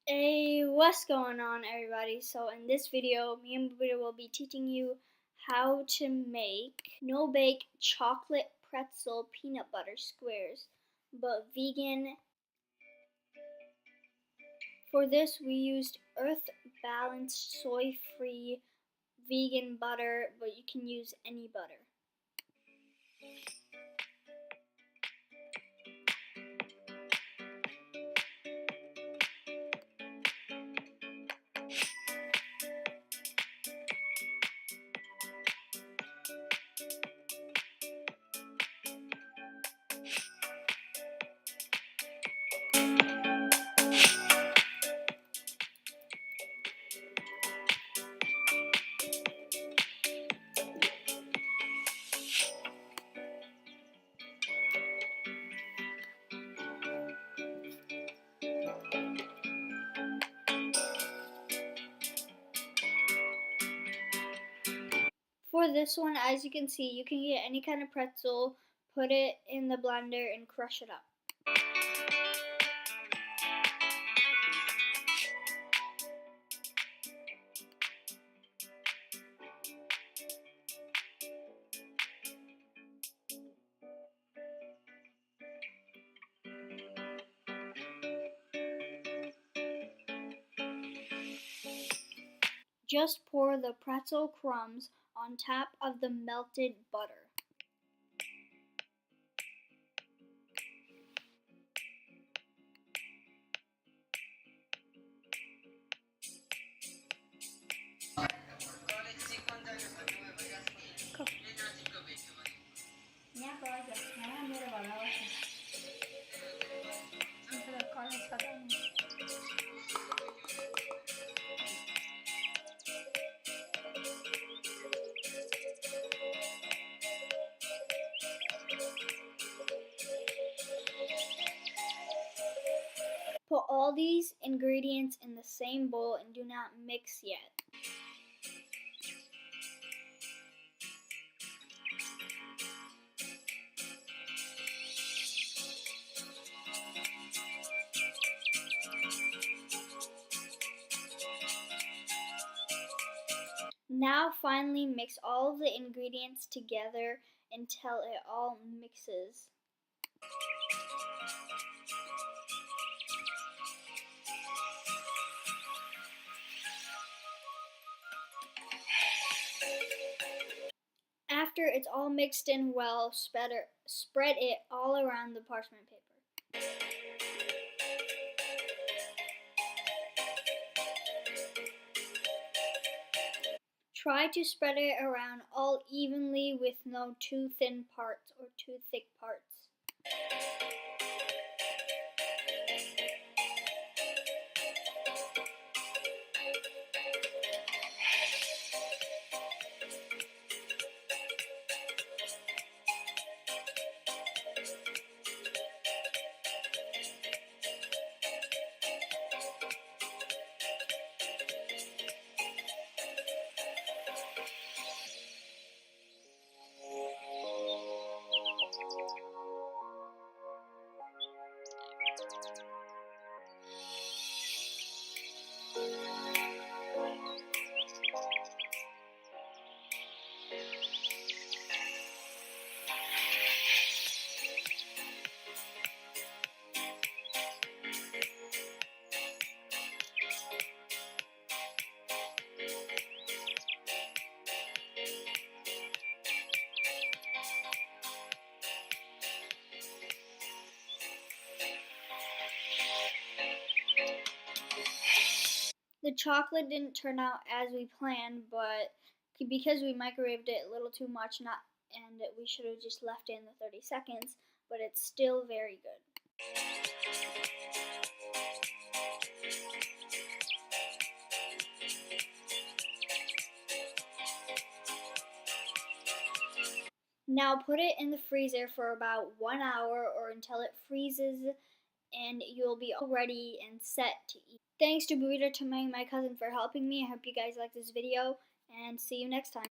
Hey, what's going on, everybody? So in this video, me and Buddha will be teaching you how to make no-bake chocolate pretzel peanut butter squares, but vegan. For this, we used earth-balanced, soy-free, vegan butter, but you can use any butter. For this one, as you can see, you can get any kind of pretzel, put it in the blender, and crush it up. Just pour the pretzel crumbs on top of the melted butter. Put all these ingredients in the same bowl and do not mix yet. Now finally mix all of the ingredients together until it all mixes. After it's all mixed in well, spread it all around the parchment paper. Try to spread it around all evenly with no too thin parts or too thick parts. The chocolate didn't turn out as we planned, but because we microwaved it a little too much, and we should have just left it in the 30 seconds, but it's still very good. Now put it in the freezer for about 1 hour or until it freezes, and you'll be all ready and set to eat. Thanks to Burrito Tamang, my cousin, for helping me. I hope you guys like this video, and see you next time.